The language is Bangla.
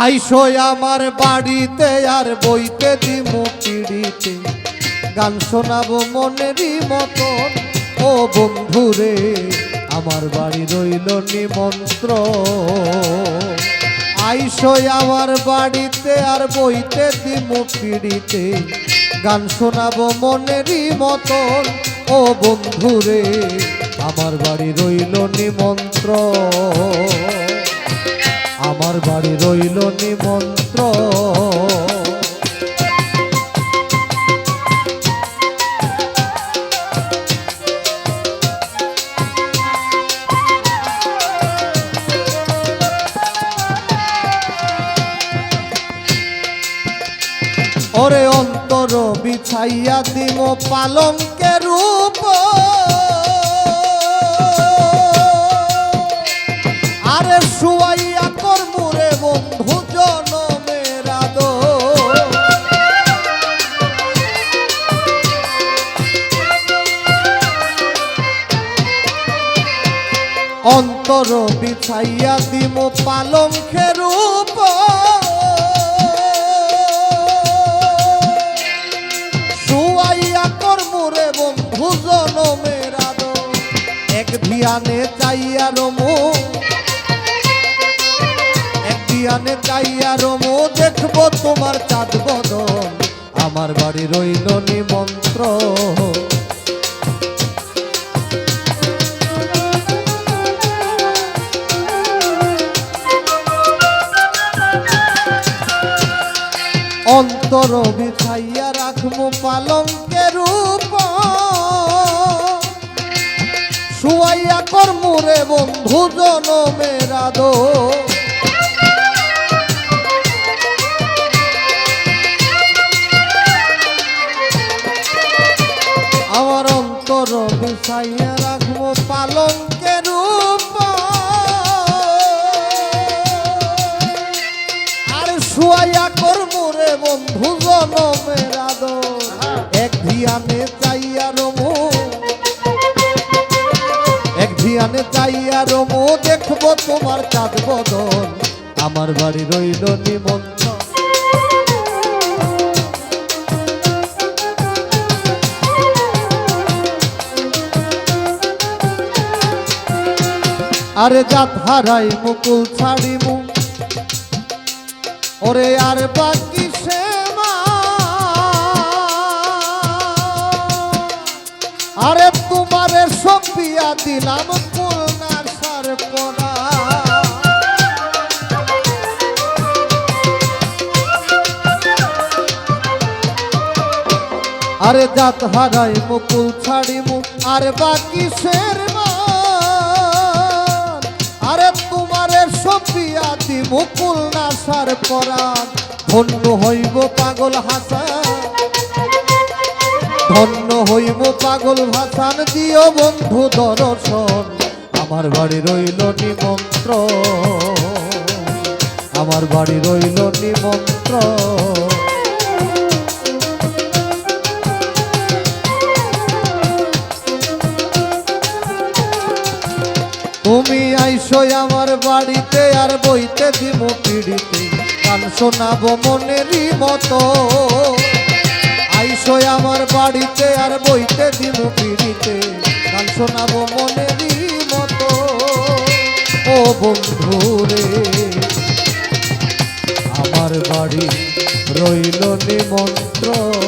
আইসো আমার বাড়িতে আর বইতে দিমু পিড়িতে, গান শোনাবো মনেরই মতন। ও বন্ধুরে আমার বাড়ি রইল নিমন্ত্রণ। আইসো আমার বাড়িতে আর বইতে দিমু পিড়িতে, গান শোনাবো মনেরই মতন। ও বন্ধুরে আমার বাড়ি রইল নিমন্ত্রণ, আমার বাড়ি রইল নিমন্ত্রণ। ওরে অন্তর বিছাইয়া দিম পালঙ্কের রূপ, আরে শুয়াইয়া করমুরে বন্ধু জনমের আদর। অন্তর বিছাইয়া দিম পালঙ্কের রূপ, করমুরে বন্ধু জনমের আদর। এক ধিয়ানে চাইয়া রমু, এক ধিয়ানে চাইয়া রমু, দেখবো তোমার চাঁদ বদন। আমার বাড়ি রইল নিমন্ত্রণ, অন্তর বিছাইয়া রাখবো পালঙ্কের রূপ, শুয়াইয়া করমুরে বন্ধু জনমের আদর। আমার অন্তর বিছাইয়া রাখবো পালঙ্কের রূপ, আর শুয়াইয়া করমুরে বন্ধু জনমের আদর। এক ধিয়ানে চাইয়া রমু, এক ধিয়ানে চাইয়া রমু, দেখবো তোমার চাঁদ বদন। আমার বাড়ি রইল নিমন্ত্রণ, আরে জাত হারাই মুকুল ছাড়িমু, ওরে আর বাকি সেমা, আরে তোমারে সপিয়া দিলাম খুলনার সার পরা। আরে জাত হারাই মুকুল ছাড়িমু আর বাকি শের মান, আরে তোমারে সপিয়া দিমু খুলনা সার পরা। ধন্য হইব পাগল হাসান, ধন্য হইব পাগল ভাসান, দিও বন্ধু দর্শন। আমার বাড়ি রইল নিমন্ত্রণ, আমার বাড়ি রইল নিমন্ত্রণ। তুমি আইসো আমার বাড়িতে আর বইতে দিমু পিড়িতে, গান শোনাবো মনেরই মতো। আইসো আমার বাড়িতে আর বইতে দিমু পিড়িতে, গান শোনাবো মনেরই মতো। ও বন্ধুরে আমার বাড়ি রইল নিমন্ত্রণ।